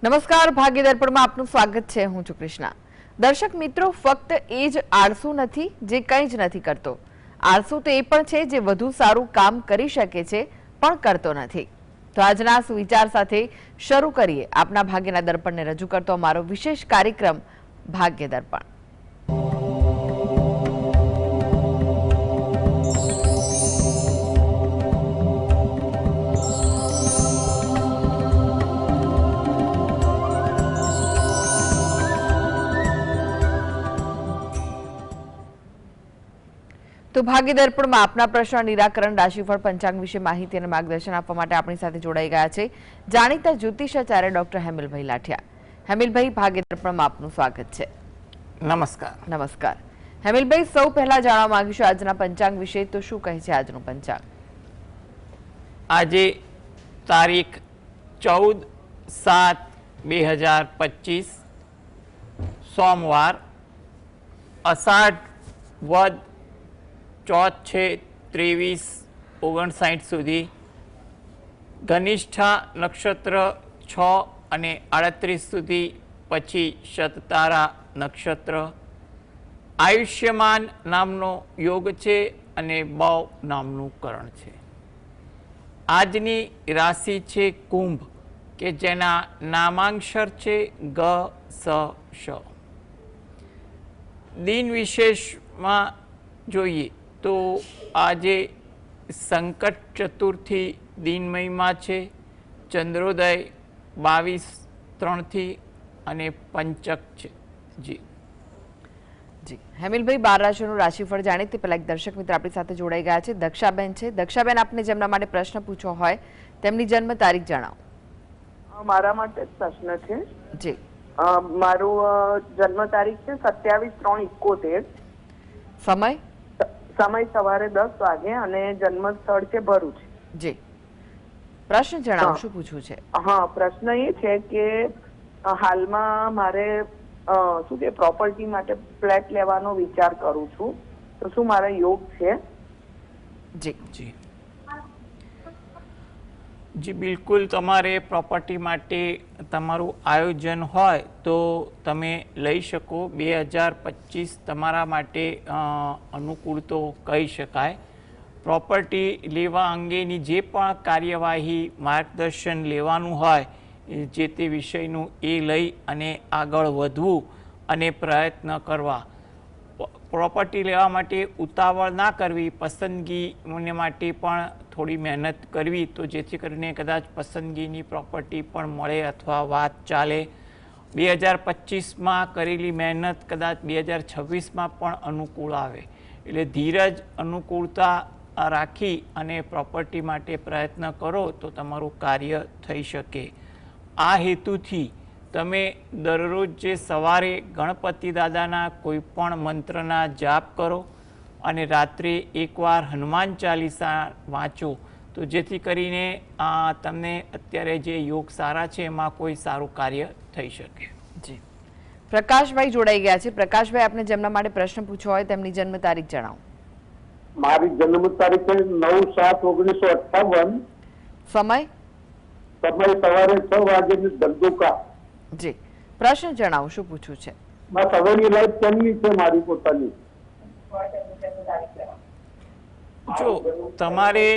નમસ્કાર, ભાગ્ય દર્પણમાં આપનું સ્વાગત છે. હું છું કૃષ્ણા. દર્શક મિત્રો, ફક્ત એ જ આળસુ નથી જે કંઈ જ નથી કરતો. આળસુ તો એ પણ છે જે વધુ સારું કામ કરી શકે છે પણ કરતો નથી. તો આજના સુવિચાર સાથે શરૂ કરીએ આપના ભાગ્યના દર્પણને રજૂ કરતો અમારો વિશેષ કાર્યક્રમ ભાગ્ય દર્પણ. તો ભાગ્ય દર્પણમાં આપના પ્રશ્ન નિરાકરણ, રાશિફળ, પંચાંગ વિશે માહિતી અને માર્ગદર્શન આપવા માટે આપણી સાથે જોડાઈ ગયા છે જાણીતા જ્યોતિષાચાર્ય ડોક્ટર હેમિલભાઈ લાઠિયા. હેમિલભાઈ, ભાગ્ય દર્પણમાં આપનું સ્વાગત છે. નમસ્કાર. નમસ્કાર હેમિલભાઈ, સૌ પહેલા જાણવા માંગીશું આજના પંચાંગ વિશે. તો શું કહે છે આજનું પંચાંગ? આજે તારીખ 14/7/2025 સોમવાર, અષાઢ વદ ચોથ છે 23-59 સુધી, ધનિષ્ઠા નક્ષત્ર 6 અને 38 સુધી, પછી શતતારા નક્ષત્ર. આયુષ્યમાન નામનો યોગ છે અને બૌ નામનું કરણ છે. આજની રાશિ છે કુંભ, કે જેના નામાંક્ષર છે ગ, સ, શ. દિન વિશેષમાં જોઈએ તો આજે સંકટ ચતુર્થી દિન મહિમા છે. ચંદ્રોદય 22:03 અને પંચક છે. જી જી હેમિલભાઈ, 12 રાશિઓનું રાશિફળ જાણીએ તે પહેલા એક દર્શક મિત્ર આપણી સાથે જોડાઈ ગયા છે. દક્ષાબેન છે. દક્ષાબેન, આપને જેમના માટે પ્રશ્ન પૂછવો હોય તેમની જન્મ તારીખ જણાવો. મારા માટે પ્રશ્ન છે. જી, મારું જન્મ તારીખ છે 27/3/71. સમય સવારે 10 વાગે અને જન્મ સ્થળ છે ભરૂચ. જી, પ્રશ્ન જણાવો, શું પૂછવું છે? હા, પ્રશ્ન એ છે કે હાલમાં મારે શું કે પ્રોપર્ટી માટે ફ્લેટ લેવાનો વિચાર કરું છું, તો શું મારા યોગ છે? જી જી જી બિલકુલ. તમારે પ્રોપર્ટી માટે તમારું આયોજન હોય તો તમે લઈ શકો. 2025 તમારા માટે અનુકૂળ તો કહી શકાય. પ્રોપર્ટી લેવા અંગેની જે પણ કાર્યવાહી, માર્ગદર્શન લેવાનું હોય જે તે વિષયનું, એ લઈ અને આગળ વધવું અને પ્રયત્ન કરવા. પ્રોપર્ટી લેવા માટે ઉતાવળ ના કરવી, પસંદગી માટે પણ થોડી મહેનત કરવી, તો જેથી કરીને કદાચ પસંદગીની પ્રોપર્ટી પણ મળે અથવા વાત ચાલે. 2025માં કરેલી મહેનત કદાચ 2026માં પણ અનુકૂળ આવે. એટલે ધીરજ, અનુકૂળતા રાખી અને પ્રોપર્ટી માટે પ્રયત્ન કરો તો તમારું કાર્ય થઈ શકે. આ હેતુથી તમે દરરોજ જે સવારે ગણપતિ દાદાના કોઈ પણ મંત્રના જાપ કરો અને રાત્રે એકવાર હનુમાન ચાલીસા વાંચો, તો જેથી કરીને તમને અત્યારે જે યોગ સારા છે એમાં કોઈ સારું કાર્ય થઈ શકે. જી, પ્રકાશભાઈ જોડાઈ ગયા છે. પ્રકાશભાઈ, આપને જેમના માટે પ્રશ્ન પૂછવો હોય તેમની જન્મ તારીખ જણાવો. મારી જન્મ તારીખ 9/7/1958. સમય સવારે 6 વાગે ધંધુકા. જી, પ્રશ્ન જણાવો, શું પૂછવું છે? બસ હવેની લાઈફ કેમની છે મારી પોતાની? જો તમારે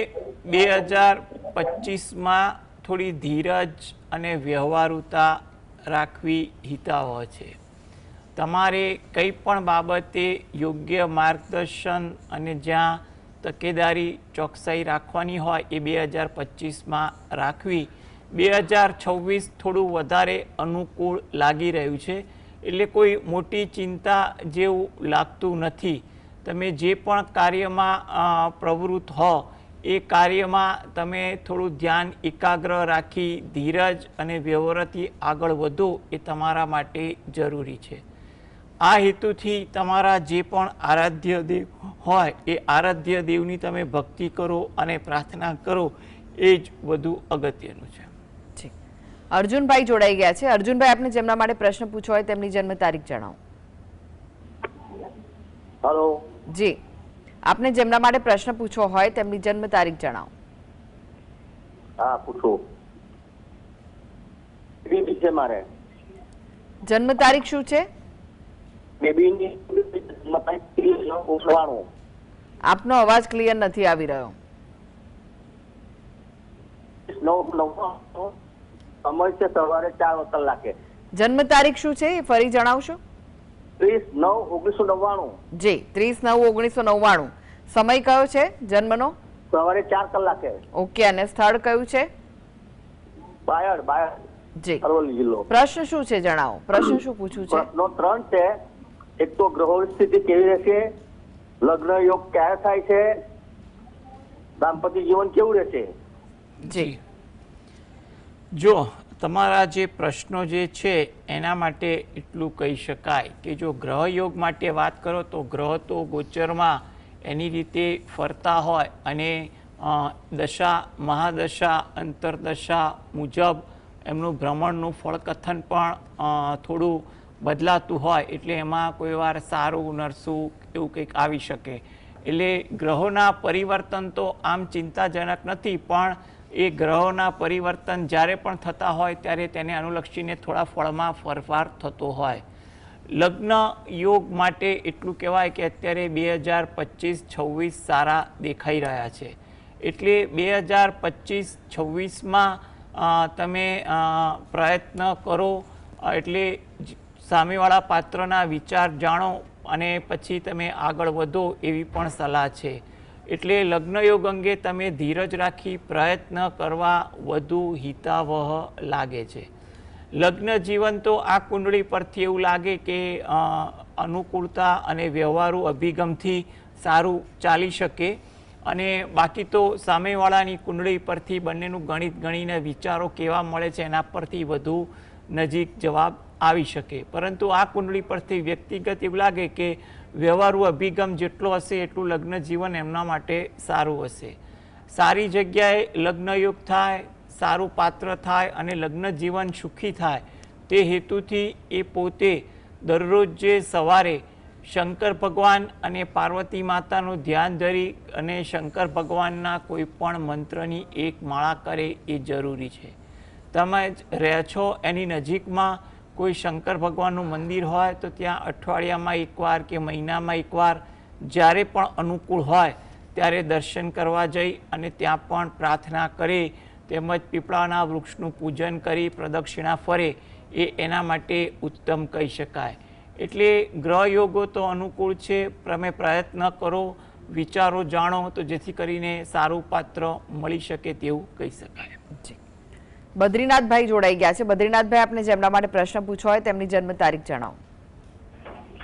2025માં થોડી ધીરજ અને વ્યવહારુતા રાખવી હિતાવહ છે. તમારે કંઈ પણ બાબતે યોગ્ય માર્ગદર્શન અને જ્યાં તકેદારી, ચોકસાઈ રાખવાની હોય એ 2025માં રાખવી. 2026 થોડું વધારે અનુકૂળ લાગી રહ્યું છે, એટલે કોઈ મોટી ચિંતા જેવું લાગતું નથી. તમે જે પણ કાર્યમાં પ્રવૃત્ત હો એ કાર્યમાં તમે થોડું ધ્યાન એકાગ્ર રાખી ધીરજ અને વ્યવહારથી આગળ વધો એ તમારા માટે જરૂરી છે. આ હેતુથી તમારા જે પણ આરાધ્ય દેવ હોય એ આરાધ્ય દેવની તમે ભક્તિ કરો અને પ્રાર્થના કરો, એ જ વધુ અગત્યનું છે. અર્જુનભાઈ જોડાઈ ગયા છે. અર્જુનભાઈ, આપને જેમના માટે પ્રશ્ન પૂછવો હોય તેમની જન્મ તારીખ જણાવો. હેલો જી, આપને જેમના માટે પ્રશ્ન પૂછવો હોય તેમની જન્મ તારીખ જણાવો. હા, પૂછો. 23 બેબી છે મારે. જન્મ તારીખ શું છે? બેબીની જન્મ તારીખ 9/99. આપનો અવાજ ક્લિયર નથી આવી રહ્યો. 9/99 સમય છે સવારે 4 કલાકે. જન્મ તારીખ શું છે એ ફરી જણાવશો? 30/9/1999. જી, 30/9/1999. સમય કયો છે જન્મનો? સવારે 4 કલાકે. ઓકે, અને સ્થળ કયું છે? બાયડ જી. અરવલ્લી જિલ્લો. પ્રશ્ન શું છે જણાવો. પ્રશ્ન શું પૂછવું છે? પ્રશ્નો 3 છે. એક તો ગ્રહોની સ્થિતિ કેવી રહેશે, લગ્ન યોગ ક્યારે થાય છે, દાંપત્ય જીવન કેવું રહેશે? જી. જો તમારા જે પ્રશ્નો જે છે એના માટે એટલું કહી શકાય કે જો ગ્રહ યોગ માટે વાત કરો તો ગ્રહ તો ગોચરમાં એની રીતે ફરતા હોય અને દશા મહાદશા અંતરદશા મુજબ એમનું ભ્રમણનું ફળકથન પણ થોડું બદલાતું હોય એટલે એમાં કોઈ વાર સારું નરસું એવું કંઈક આવી શકે. એટલે ગ્રહોના પરિવર્તન તો આમ ચિંતાજનક નથી, પણ એ ગ્રહોના પરિવર્તન જ્યારે પણ થતા હોય ત્યારે તેને અનુલક્ષીને થોડા ફળમાં ફેરફાર થતો હોય. લગ્ન યોગ માટે એટલું કહેવાય કે અત્યારે 2025-26 સારા દેખાઈ રહ્યા છે. એટલે 2025-26માં તમે પ્રયત્ન કરો એટલે સામેવાળા પાત્રના વિચાર જાણો અને પછી તમે આગળ વધો એવી પણ સલાહ છે. એટલે લગ્નયોગ અંગે તમે ધીરજ રાખી પ્રયત્ન કરવા વધુ હિતાવહ લાગે છે. લગ્ન જીવન તો આ કુંડળી પરથી એવું લાગે કે અનુકૂળતા અને વ્યવહારુ અભિગમથી સારું ચાલી શકે, અને બાકી તો સામેવાળાની કુંડળી પરથી બંનેનું ગણિત ગણીને વિચારો કેવા મળે છે એના પરથી વધુ નજીક જવાબ આવી શકે. પરંતુ આ કુંડળી પરથી વ્યક્તિગત એવું લાગે કે વ્યવહારુ અભિગમ જેટલો હશે એટલું લગ્ન જીવન એમના માટે સારું હશે. સારી જગ્યાએ લગ્નયોગ થાય, સારું પાત્ર થાય અને લગ્ન જીવન સુખી થાય તે હેતુથી એ પોતે દરરોજ જે સવારે શંકર ભગવાન અને પાર્વતી માતાનું ધ્યાન ધરી અને શંકર ભગવાનના કોઈ પણ મંત્રની એક માળા કરે એ જરૂરી છે. તમે જ રહે છો એની નજીકમાં કોઈ શંકર ભગવાનનું મંદિર હોય તો ત્યાં અઠવાડિયામાં એકવાર કે મહિનામાં એકવાર જ્યારે પણ અનુકૂળ હોય ત્યારે દર્શન કરવા જઈ અને ત્યાં પણ પ્રાર્થના કરે, તેમજ પીપળાના વૃક્ષનું પૂજન કરી પ્રદક્ષિણા ફરે એ એના માટે ઉત્તમ કહી શકાય. એટલે ગ્રહ યોગો તો અનુકૂળ છે, તમે પ્રયત્ન કરો, વિચારો જાણો તો જેથી કરીને સારું પાત્ર મળી શકે તેવું કહી શકાય. બદ્રીનાથભાઈ જોડાઈ ગયા છે. બદ્રીનાથભાઈ, આપને જેમના માટે પ્રશ્ન પૂછવો હોય તેમની જન્મ તારીખ જણાવો.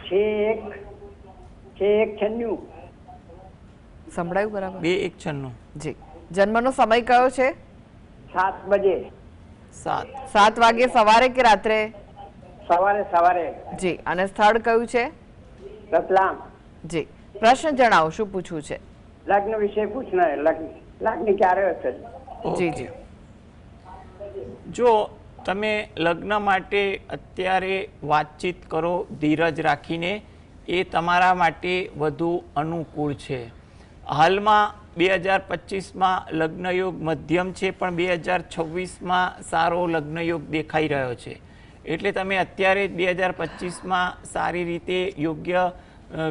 6/1/96. સંભળાયું બરાબર? 2/1/96. જી. જન્મનો સમય કયો છે? 7 વાગે. 7 વાગે સવારે કે રાત્રે? સવારે. જી. અને સ્થળ કયું છે? રતલામ. જી. પ્રશ્ન જણાવો, શું પૂછવું છે? લગ્ન વિશે પૂછના है. લગ્ન ક્યારે હશે? જી જી. જો તમે લગ્ન માટે અત્યારે વાતચીત કરો ધીરજ રાખીને, એ તમારા માટે વધુ અનુકૂળ છે. હાલમાં 2025માં લગ્નયોગ મધ્યમ છે, પણ 2026માં સારો લગ્નયોગ દેખાઈ રહ્યો છે. એટલે તમે અત્યારે 2025માં સારી રીતે યોગ્ય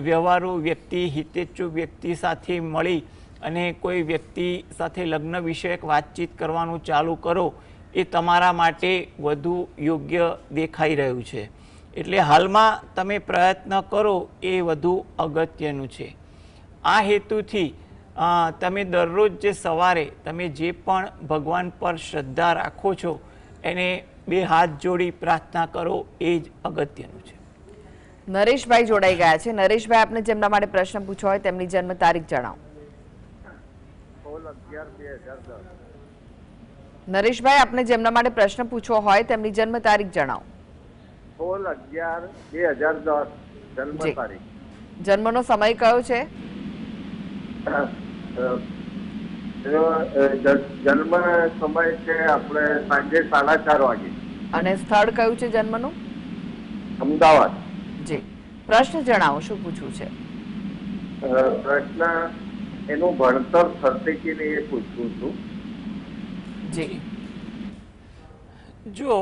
વ્યવહારુ વ્યક્તિ, હિતેચ્છુ વ્યક્તિ સાથે મળી અને કોઈ વ્યક્તિ સાથે લગ્ન વિષયક વાતચીત કરવાનું ચાલુ કરો એ તમારા માટે વધુ યોગ્ય દેખાઈ રહ્યું છે. એટલે હાલમાં તમે પ્રયત્ન કરો એ વધુ અગત્યનું છે. આ હેતુથી તમે દરરોજ જે સવારે તમે જે પણ ભગવાન પર શ્રદ્ધા રાખો છો એને 2 હાથ જોડી પ્રાર્થના કરો એ જ અગત્યનું છે. નરેશભાઈ જોડાઈ ગયા છે. નરેશભાઈ, આપને જેમના માટે પ્રશ્ન પૂછવો હોય તેમની જન્મ તારીખ જણાવો. 16/11/2010. નરેશભાઈ, આપને જેમના માટે પ્રશ્ન પૂછવો હોય તેમની જન્મ તારીખ જણાવો. 16/11/2010 જન્મ જી. તારીખ. જન્મનો સમય કયો છે? જન્મ સમય છે આપણે સાંજે 4:30 વાગે. અને સ્થળ કયું છે જન્મનું? અમદાવાદ. જી. પ્રશ્ન જણાવો, શું પૂછવું છે? પ્રશ્ન એનું ભણતર સર્ટિફિકેટ એ પૂછવું છું. જી. જો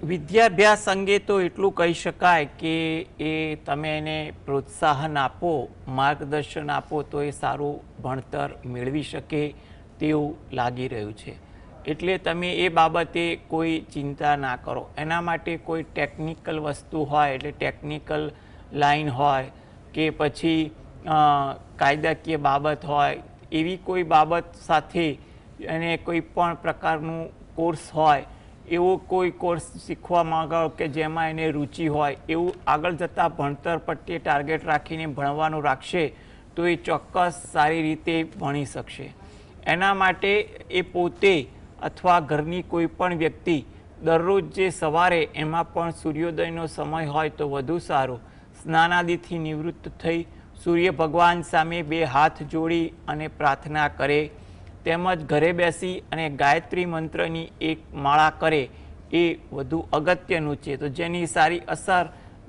વિદ્યાભ્યાસ અંગે તો એટલું કહી શકાય કે એ તમે એને પ્રોત્સાહન આપો, માર્ગદર્શન આપો તો એ સારું ભણતર મેળવી શકે તેવું લાગી રહ્યું છે. એટલે તમે એ બાબતે કોઈ ચિંતા ના કરો. એના માટે કોઈ ટેકનિકલ વસ્તુ હોય એટલે ટેકનિકલ લાઈન હોય કે પછી કાયદાકીય બાબત હોય, એવી કોઈ બાબત સાથે એને કોઈ પણ પ્રકારનું કોર્સ હોય, એવો કોઈ કોર્સ શીખવા માંગો કે જેમાં એને રુચિ હોય, એવું આગળ જતાં ભણતર પ્રત્યે ટાર્ગેટ રાખીને ભણવાનું રાખશે તો એ ચોક્કસ સારી રીતે ભણી શકશે. એના માટે એ પોતે અથવા ઘરની કોઈ પણ વ્યક્તિ દરરોજ જે સવારે એમાં પણ સૂર્યોદયનો સમય હોય તો વધુ સારું, સ્નાનાદિથી નિવૃત્ત થઈ સૂર્ય ભગવાન સામે 2 હાથ જોડી અને પ્રાર્થના કરે, તેમજ ઘરે બેસી અને ગાયત્રી મંત્રની એક માળા કરે એ વધુ અગત્યનું છે. તો જેની સારી અસર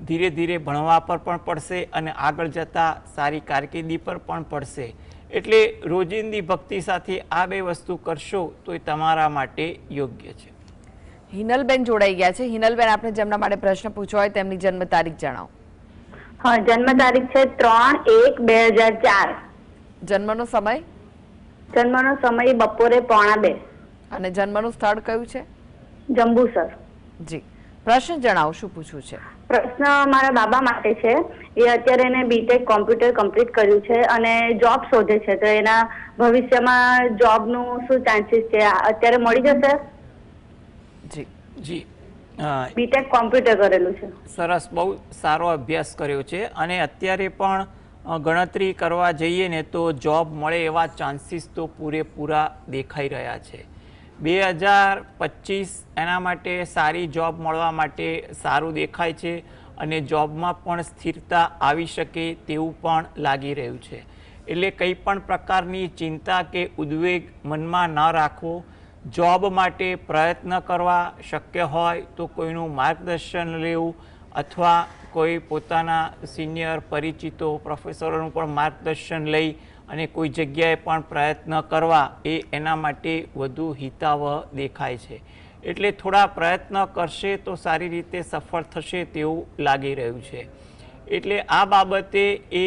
ધીરે ધીરે ભણવા પર પણ પડશે અને આગળ જતાં સારી કારકિર્દી પર પણ પડશે. એટલે રોજિંદી ભક્તિ સાથે આ 2 વસ્તુ કરશો તો એ તમારા માટે યોગ્ય છે. હિનલબેન જોડાઈ ગયા છે. હિનલબેન, આપણે જેમના માટે પ્રશ્ન પૂછ્યો હોય તેમની જન્મ તારીખ જણાવો. હા, જન્મ તારીખ છે 3/1/2004. જન્મનો સમય? જન્મનો સમય બપોરે 1:45. અને જન્મનું સ્થળ કયું છે? જંબુસર. જી, પ્રશ્ન જણાવો, શું પૂછવું છે? પ્રશ્ન મારા બાબા માટે છે. એ અત્યારે એને બીટેક કોમ્પ્યુટર કમ્પ્લીટ કર્યું છે અને જોબ શોધે છે, તો એના ભવિષ્યમાં જોબનું શું ચાન્સીસ છે? અત્યારે મળી જશે? જી જી, બીટેક કોમ્પ્યુટર કરેલું છે. સરસ, બહુ સારો અભ્યાસ કર્યો છે અને અત્યારે પણ ગણતરી કરવા જઈએ ને તો જોબ મળે એવા ચાન્સીસ તો પૂરેપૂરા દેખાઈ રહ્યા છે. 2025 એના માટે સારી જોબ મળવા માટે સારું દેખાય છે અને જોબમાં પણ સ્થિરતા આવી શકે તેવું પણ લાગી રહ્યું છે. એટલે કંઈ પણ પ્રકારની ચિંતા કે ઉદ્વેગ મનમાં ન રાખવો. જોબ માટે પ્રયત્ન કરવા, શક્ય હોય તો કોઈનું માર્ગદર્શન લેવું અથવા કોઈ પોતાના સિનિયર પરિચિતો પ્રોફેસરોનું પણ માર્ગદર્શન લઈ અને કોઈ જગ્યાએ પણ પ્રયત્ન કરવા એ એના માટે વધુ હિતાવહ દેખાય છે. એટલે થોડા પ્રયત્ન કરશે તો સારી રીતે સફળ થશે તેવું લાગી રહ્યું છે. એટલે આ બાબતે એ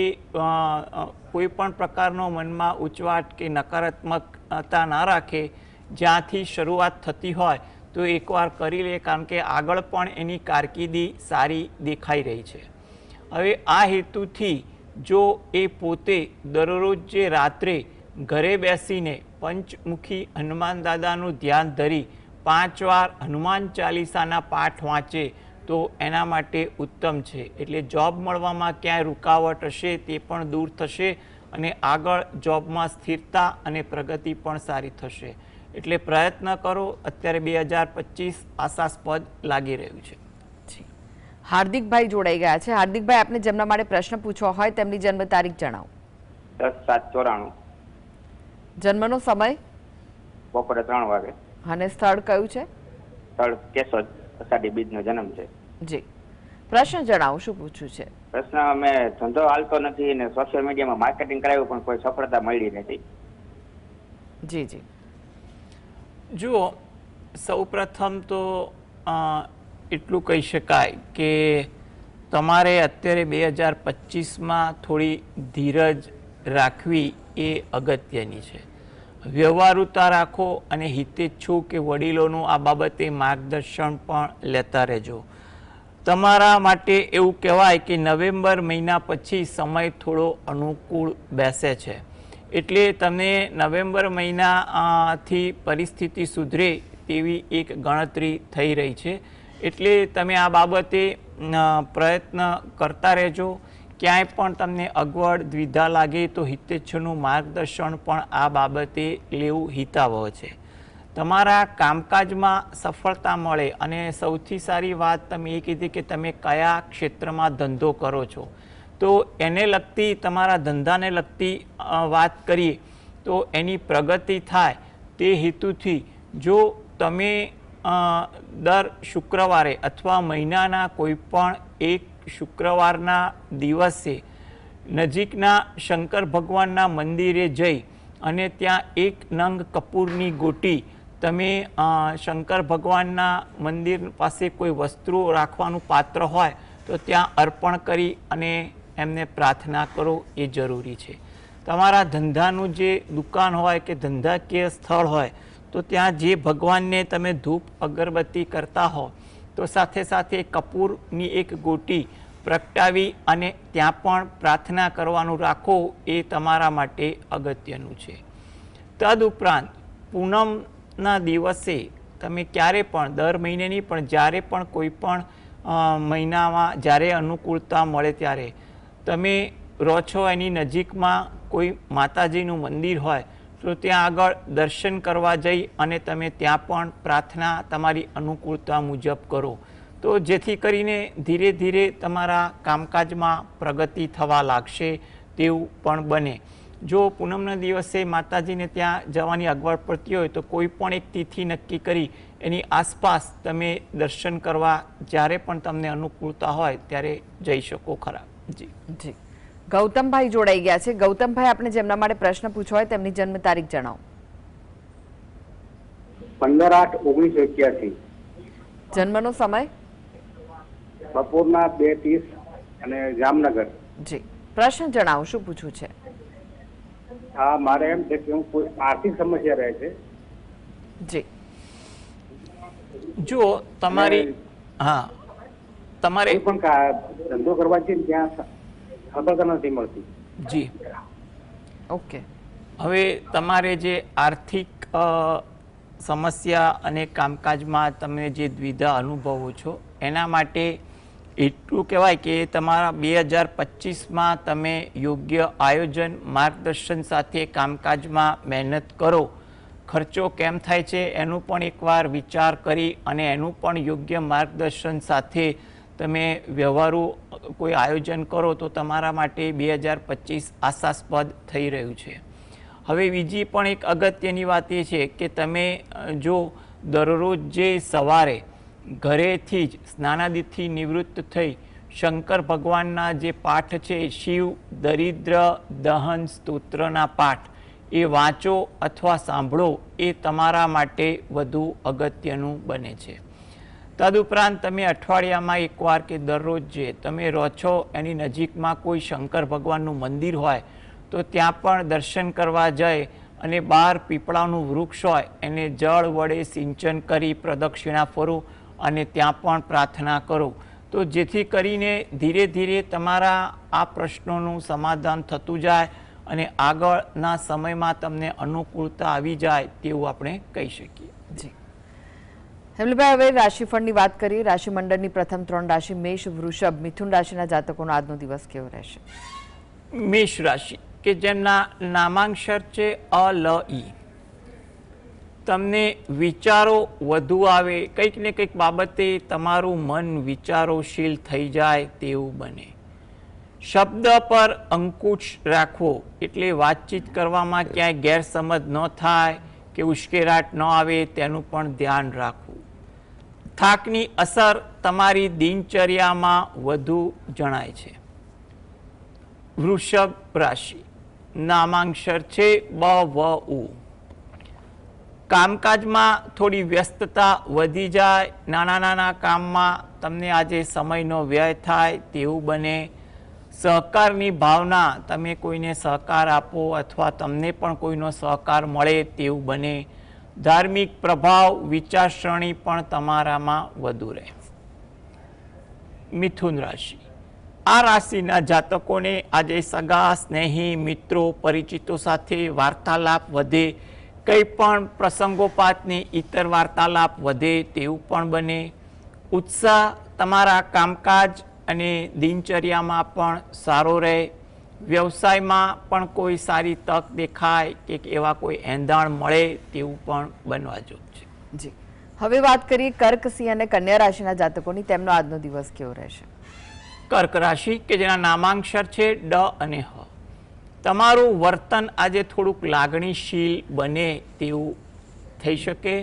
કોઈ પણ પ્રકારનો મનમાં ઉચવાટ કે નકારાત્મકતા ના રાખે. જ્યાંથી શરૂઆત થતી હોય તો એકવાર કરી લે, કારણ કે આગળ પણ એની કારકિર્દી સારી દેખાઈ રહી છે. હવે આ હેતુથી જો એ પોતે દરરોજ જે રાત્રે ઘરે બેસીને પંચમુખી હનુમાન દાદાનું ધ્યાન ધરી 5 વાર હનુમાન ચાલીસાના પાઠ વાંચે તો એના માટે ઉત્તમ છે. એટલે જોબ મળવામાં ક્યાંય રૂકાવટ હશે તે પણ દૂર થશે અને આગળ જોબમાં સ્થિરતા અને પ્રગતિ પણ સારી થશે. એટલે પ્રયત્ન કરો. અત્યારે 2025 આશાસ્પદ લાગી રહ્યું છે. હાર્દિકભાઈ જોડાઈ ગયા છે. હાર્દિકભાઈ, આપને જેમના માટે પ્રશ્ન પૂછવો હોય તેમની જન્મ તારીખ જણાવો. 10/7/94. જન્મનો સમય? બપોરે 3 વાગે. અને સ્થળ કયું છે? સ્થળ કેશોદ. અષાઢી બીજનો જન્મ છે. જી, પ્રશ્ન જણાવો, શું પૂછવું છે? પ્રશ્ન, અમે ધંધો હાલતો નથી અને સોશિયલ મીડિયામાં માર્કેટિંગ કરાવ્યું પણ કોઈ સફળતા મળી નથી. જી જી, જુઓ, સૌપ્રથમ તો એટલું કહી શકાય કે તમારે અત્યારે 2025માં થોડી ધીરજ રાખવી એ અગત્યની છે. વ્યવહારુતા રાખો અને હિતેચ્છુ કે વડીલોનું આ બાબતે માર્ગદર્શન પણ લેતા રહેજો. તમારા માટે એવું કહેવાય કે નવેમ્બર મહિના પછી સમય થોડો અનુકૂળ બેસે છે. એટલે તમને નવેમ્બર મહિનાથી પરિસ્થિતિ સુધરે તેવી એક ગણતરી થઈ રહી છે. એટલે તમે આ બાબતે પ્રયત્ન કરતા રહેજો. ક્યાંય પણ તમને અગવડ દ્વિધા લાગે તો હિતેચ્છુનું માર્ગદર્શન પણ આ બાબતે લેવું હિતાવહ છે. તમારા કામકાજમાં સફળતા મળે અને સૌથી સારી વાત તમે એ કીધી કે તમે કયા ક્ષેત્રમાં ધંધો કરો છો, તો એને લગતી તમારા ધંધાને લગતી વાત કરીએ તો એની પ્રગતિ થાય તે હેતુથી જો તમે દર શુક્રવારે અથવા મહિનાના કોઈ પણ એક શુક્રવારના દિવસે નજીકના શંકર ભગવાનના મંદિરે જઈ અને ત્યાં 1 નંગ કપૂરની ગોટી તમે શંકર ભગવાનના મંદિર પાસે કોઈ વસ્તુ રાખવાનું પાત્ર હોય તો ત્યાં અર્પણ કરી અને એમને પ્રાર્થના કરો એ જરૂરી છે. તમારા ધંધાનું જે દુકાન હોય કે ધંધાકીય સ્થળ હોય તો ત્યાં જે ભગવાનને તમે ધૂપ અગરબત્તી કરતા હો તો સાથે સાથે કપૂરની એક ગોટી પ્રગટાવી અને ત્યાં પણ પ્રાર્થના કરવાનું રાખો એ તમારા માટે અગત્યનું છે. તદુપરાંત પૂનમના દિવસે તમે ક્યારે પણ દર મહિને નહીં પણ જ્યારે પણ કોઈ પણ મહિનામાં જ્યારે અનુકૂળતા મળે ત્યારે તમે રહો છો એની નજીકમાં કોઈ માતાજીનું મંદિર હોય તો ત્યાં આગળ દર્શન કરવા જઈ અને તમે ત્યાં પણ પ્રાર્થના તમારી અનુકૂળતા મુજબ કરો તો જેથી કરીને ધીરે ધીરે તમારા કામકાજમાં પ્રગતિ થવા લાગશે તેવું પણ બને. જો પૂનમના દિવસે માતાજીને ત્યાં જવાની અગવડ પડતી હોય તો કોઈ પણ એક તિથિ નક્કી કરી એની આસપાસ તમે દર્શન કરવા જ્યારે પણ તમને અનુકૂળતા હોય ત્યારે જઈ શકો ખરા. જી જી ગૌતમભાઈ જોડાઈ ગયા છે. ગૌતમભાઈ, આપણે જેમના માટે પ્રશ્ન પૂછવો હોય તેમની જન્મ તારીખ જણાવો. 15/8/1981. જન્મનો સમય? બપોરના 2:30 અને જામનગર. જી, પ્રશ્ન જણાવો, શું પૂછવું છે? હા, મારે એમ છે કે હું કોઈ આર્થિક સમસ્યા રહે છે. જી, જો તમારી તમારે કોઈ પણ ધંધો કરવા છે ત્યાં સફળતા નથી મળતી. જી ઓકે. હવે તમારે જે આર્થિક સમસ્યા અને કામકાજમાં તમે જે દ્વિધા અનુભવો છો એના માટે એટલું કહેવાય કે તમારા 2025માં તમે યોગ્ય આયોજન માર્ગદર્શન સાથે કામકાજમાં મહેનત કરો. ખર્ચો કેમ થાય છે એનું પણ એકવાર વિચાર કરી અને એનું પણ યોગ્ય માર્ગદર્શન સાથે તમે વ્યવહારુ કોઈ આયોજન કરો તો તમારા માટે 2025 આશાસ્પદ થઈ રહ્યું છે. હવે બીજી પણ એક અગત્યની વાત એ છે કે તમે જો દરરોજ જે સવારે ઘરેથી જ સ્નાનાદિથી નિવૃત્ત થઈ શંકર ભગવાનના જે પાઠ છે શિવ દરિદ્ર દહન સ્તોત્રના પાઠ એ વાંચો અથવા સાંભળો એ તમારા માટે વધુ અગત્યનું બને છે. તદુપરાંત તમે અઠવાડિયામાં એકવાર કે દરરોજ જે તમે રહો છો એની નજીકમાં કોઈ શંકર ભગવાનનું મંદિર હોય તો ત્યાં પણ દર્શન કરવા જાય અને બહાર પીપળાનું વૃક્ષ હોય એને જળ વડે સિંચન કરી પ્રદક્ષિણા ફરો અને ત્યાં પણ પ્રાર્થના કરો તો જેથી કરીને ધીરે ધીરે તમારા આ પ્રશ્નોનું સમાધાન થતું જાય અને આગળના સમયમાં તમને અનુકૂળતા આવી જાય તેવું આપણે કહી શકીએ. જી હેમલભાઈ, હવે રાશિફળની વાત કરીએ. રાશિ મંડળની પ્રથમ 3 રાશિ મેષ, વૃષભ, મિથુન રાશિના જાતકોનો આજનો દિવસ કેવો રહેશે? મેષ રાશિ કે જેમના નામાંક્ષર છે અ લ ઈ, તમને વિચારો વધુ આવે, કંઈક ને કંઈક બાબતે તમારું મન વિચારોશીલ થઈ જાય તેવું બને. શબ્દ પર અંકુશ રાખવો એટલે વાતચીત કરવામાં ક્યાંય ગેરસમજ ન થાય કે ઉશ્કેરાટ ન આવે તેનું પણ ધ્યાન રાખવું. થાકની અસર તમારી દિનચર્યામાં વધુ જણાય છે. વૃષભ રાશિ, નામાંક્ષર છે બ વ ઉ, કામકાજમાં થોડી વ્યસ્તતા વધી જાય, નાના નાના કામમાં તમને આજે સમયનો વ્યય થાય તેવું બને. સહકારની ભાવના, તમે કોઈને સહકાર આપો અથવા તમને પણ કોઈનો સહકાર મળે તેવું બને. ધાર્મિક પ્રભાવ વિચારસરણી પણ તમારામાં વધુ રહે. મિથુન રાશિ, આ રાશિના જાતકોને આજે સગા સ્નેહી મિત્રો પરિચિતો સાથે વાર્તાલાપ વધે, કંઈ પણ પ્રસંગોપાતની ઇતર વાર્તાલાપ વધે તેવું પણ બને. ઉત્સાહ તમારા કામકાજ અને દિનચર્યામાં પણ સારો રહે. વ્યવસાયમાં પણ કોઈ સારી તક દેખાય કે એવા કોઈ એંધાણ મળે તેવું પણ બનવા જોગ છે. જી, હવે વાત કરીએ કર્ક, સિંહ અને કન્યા રાશિના જાતકોની. તેમનો આજનો દિવસ કેવો રહેશે? કર્ક રાશિ કે જેના નામાંક્ષર છે ડ અને હ, તમારું વર્તન આજે થોડુંક લાગણીશીલ બને તેવું થઈ શકે.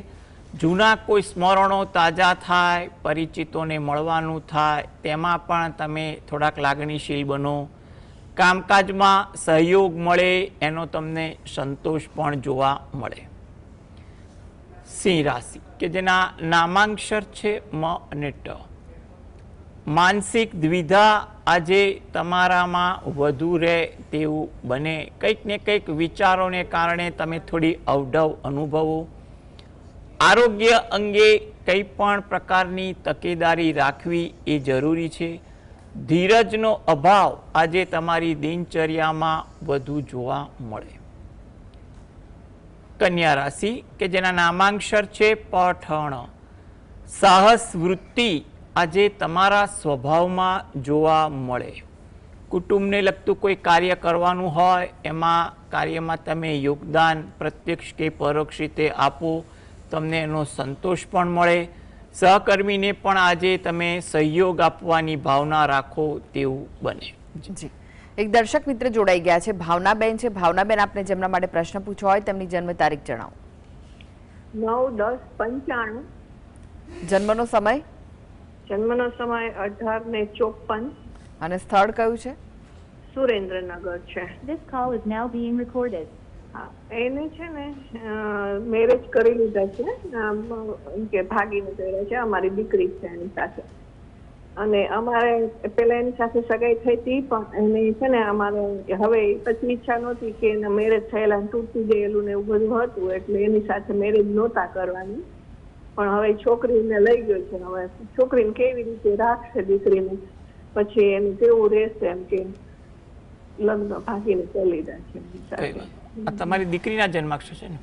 જૂના કોઈ સ્મરણો તાજા થાય, પરિચિતોને મળવાનું થાય, તેમાં પણ તમે થોડાક લાગણીશીલ બનો. કામકાજમાં સહયોગ મળે એનો તમને સંતોષ પણ જોવા મળે. સિંહ રાશિ કે જેના નામાંક્ષર છે મ અને ટ. માનસિક દ્વિધા આજે તમારામાં વધુ રહે તેવું બને. કંઈક ને કંઈક વિચારોને કારણે તમે થોડી અવઢવ અનુભવો. આરોગ્ય અંગે કંઈ પણ પ્રકારની તકેદારી રાખવી એ જરૂરી છે. ધીરજનો અભાવ આજે તમારી દિનચર્યામાં વધુ જોવા મળે. કન્યા રાશિ કે જેના નામાંક્ષર છે પઠણ. સાહસ વૃત્તિ આજે તમારા સ્વભાવમાં જોવા મળે. કુટુંબને લગતું કોઈ કાર્ય કરવાનું હોય એમાં કાર્યમાં તમે યોગદાન પ્રત્યક્ષ કે પરોક્ષ રીતે આપો, તમને એનો સંતોષ પણ મળે. સહકર્મીને પણ આજે તમે સહયોગ આપવાની ભાવના રાખો તેવું બને. જી, એક દર્શક મિત્ર જોડાઈ ગયા છે, ભાવનાબેન છે. ભાવનાબેન, આપને જેમના માટે પ્રશ્ન પૂછવો હોય તેમની જન્મ તારીખ જણાવો. 9/10/95. જન્મનો સમય? જન્મનો સમય 18:54. અને સ્થળ કયું છે? સુરેન્દ્રનગર છે. This call is now being recorded. હા, એને છે ને મેરેજ કરી લીધા છે, કે ભાગીને કર્યા છે. અમારી દીકરી છે એની સાથે, અને અમારે પેલા એની સાથે સગાઈ થઈ હતી, પણ એને છે ને અમારે હવે પછી ઈચ્છા નહોતી કે એના મેરેજ થયેલા તૂટી ગયેલું ને એવું બધું હતું, એટલે એની સાથે મેરેજ નહોતા કરવાની. પણ હવે છોકરીને લઈ ગયો છે. હવે છોકરીને કેવી રીતે રાખશે દીકરીને, પછી એનું કેવું રહેશે, એમ કે લગ્ન ભાગીને કરી લીધા છે એની સાથે. આ તમારી દીકરીના જન્માક્ષર છે ને?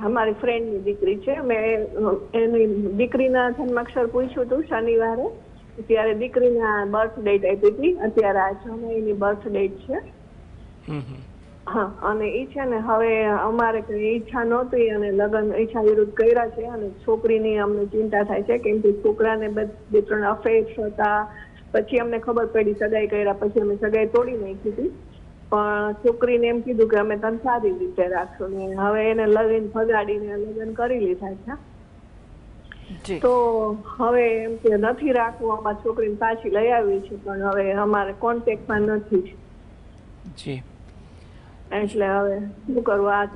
અમારી ફ્રેન્ડની દીકરી છે. મેં એની દીકરીના જન્માક્ષર પૂછ્યું હતું શનિવારે, ત્યારે દીકરીના બર્થ ડેટ આપી હતી. અત્યારે આ જમાઈની બર્થ ડેટ છે. હા, અને એ છે ને હવે અમારે કઈ ઈચ્છા નહોતી અને લગ્ન ઈચ્છા વિરુદ્ધ કર્યા છે, અને છોકરીની અમને ચિંતા થાય છે, કેમ કે છોકરાને 2-3 અફેર્સ હતા. પછી અમને ખબર પડી સગાઈ કર્યા પછી અમે સગાઈ તોડી નાખી હતી, પણ છોકરીને એમ કીધું કે અમે તને સારી રીતે રાખશું, ને હવે એને લગ્ન ભગાડીને લગ્ન કરી લીધા છે. તો હવે એમ કે નથી રાખવું, અમારી છોકરીને પાછી લઈ આવી છે, પણ હવે અમારે કોન્ટેક્ટમાં નથી. જી, એટલે હવે શું કરવું? આ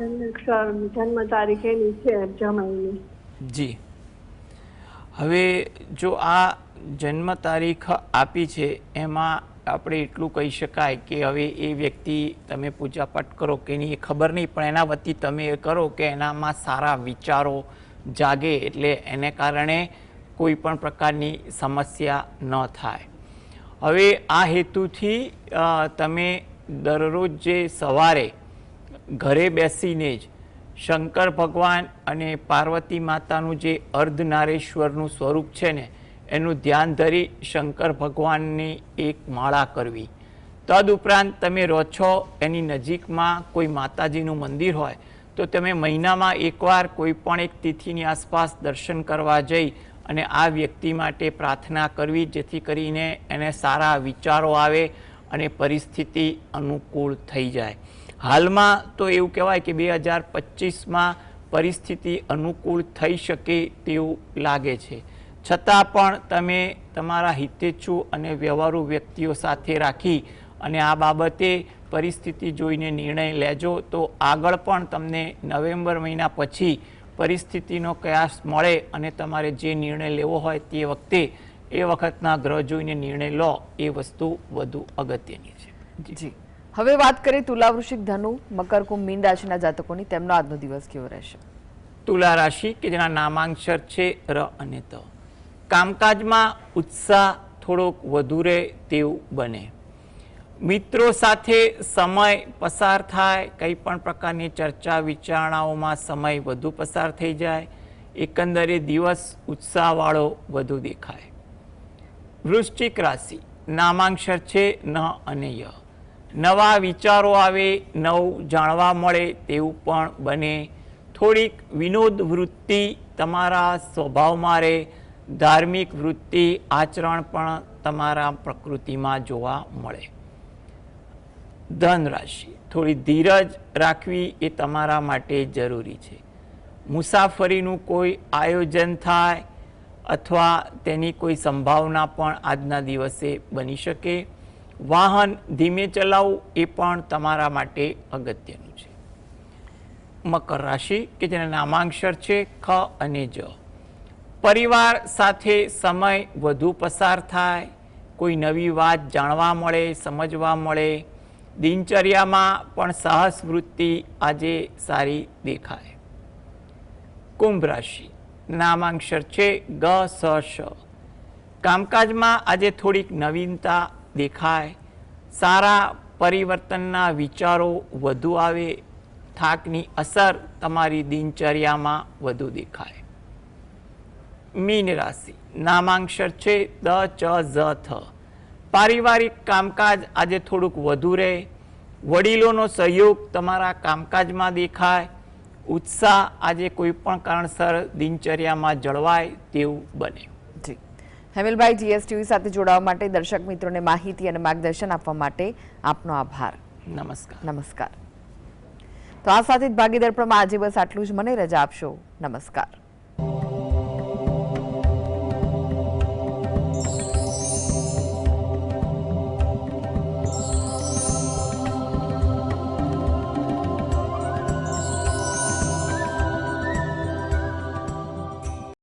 જન્મ તારીખ એની છે જમાઈની. જી, હવે જો આ જન્મ તારીખ આપી છે એમાં આપણે એટલું કહી શકાય કે હવે એ વ્યક્તિ તમે પૂજાપાઠ કરો કે નહીં એ ખબર નહીં, પણ એના વતી તમે એ કરો કે એનામાં સારા વિચારો જાગે, એટલે એને કારણે કોઈ પણ પ્રકારની સમસ્યા ન થાય. હવે આ હેતુથી તમે દરરોજ જે સવારે ઘરે બેસીને જ શંકર ભગવાન અને પાર્વતી માતાનું જે અર્ધનારેશ્વરનું સ્વરૂપ છે ને એનું ધ્યાન ધરી શંકર ભગવાનની એક માળા કરવી. તદુપરાંત તમે રહો છો એની નજીકમાં કોઈ માતાજીનું મંદિર હોય તો તમે મહિનામાં એકવાર કોઈ પણ એક તિથિની આસપાસ દર્શન કરવા જઈ અને આ વ્યક્તિ માટે પ્રાર્થના કરવી, જેથી કરીને એને સારા વિચારો આવે અને પરિસ્થિતિ અનુકૂળ થઈ જાય. હાલમાં તો એવું કહેવાય કે 2025માં પરિસ્થિતિ અનુકૂળ થઈ શકે તેવું લાગે છે, છતાં પણ તમે તમારા હિતેચ્છુ અને વ્યવહારુ વ્યક્તિઓ સાથે રાખી અને આ બાબતે પરિસ્થિતિ જોઈને નિર્ણય લેજો, તો આગળ પણ તમને નવેમ્બર મહિના પછી પરિસ્થિતિનો કયાસ મળે અને તમારે જે નિર્ણય લેવો હોય તે વખતે એ વખતના ગ્રહ જોઈને નિર્ણય લો, એ વસ્તુ વધુ અગત્યની છે. જી, હવે વાત કરીએ તુલા, વૃશ્ચિક, ધનુ, મકર, કુંભ, મીન રાશિના જાતકોની. તેમનો આજનો દિવસ કેવો રહેશે? તુલા રાશિ કે જેના નામાંક્ષર છે ર અને ત. કામકાજમાં ઉત્સાહ થોડોક વધુ રહે તેવું બને. મિત્રો સાથે સમય પસાર થાય, કંઈ પણ પ્રકારની ચર્ચા વિચારણાઓમાં સમય વધુ પસાર થઈ જાય. એકંદરે દિવસ ઉત્સાહવાળો વધુ દેખાય. વૃશ્ચિક રાશિ, નામાંક્ષર છે ન અને ય. નવા વિચારો આવે, નવું જાણવા મળે તેવું પણ બને. થોડીક વિનોદ વૃત્તિ તમારા સ્વભાવમાં રહે. ધાર્મિક વૃત્તિ આચરણ પણ તમારા પ્રકૃતિમાં જોવા મળે. ધન રાશિ, થોડી ધીરજ રાખવી એ તમારા માટે જરૂરી છે. મુસાફરીનું કોઈ આયોજન થાય અથવા તેની કોઈ સંભાવના પણ આજના દિવસે બની શકે. વાહન ધીમે ચલાવવું એ પણ તમારા માટે અગત્યનું છે. મકર રાશિ કે જેના નામાંક્ષર છે ખ અને જ. પરિવાર સાથે સમય વધુ પસાર થાય, કોઈ નવી વાત જાણવા મળે, સમજવા મળે. દિનચર્યામાં પણ સાહસ વૃત્તિ આજે સારી દેખાય. કુંભ રાશિ નામાંક્ષર છે ગ સ શ. કામકાજમાં આજે થોડીક નવીનતા દેખાય. સારા પરિવર્તનના વિચારો વધુ આવે. થાકની અસર તમારી દિનચર્યામાં વધુ દેખાય. મીન રાશિ નામાંક્ષર છે દ ચ ઝ થ. પારિવારિક કામકાજ આજે થોડુંક વધુ રહે. વડીલોનો સહયોગ તમારા કામકાજમાં દેખાય. ઉત્સાહ આજે કોઈ પણ કારણસર દિનચર્યામાં જળવાય તેવું બને. જી હેમિલભાઈ, જીએસટીવી સાથે જોડાવા માટે, દર્શક મિત્રોને માહિતી અને માર્ગદર્શન આપવા માટે આપનો આભાર. નમસ્કાર. નમસ્કાર. તો આ સાથે જ ભાગીદાર પ્રમા આજે બસ આટલું જ. મને રજા આપશો. નમસ્કાર.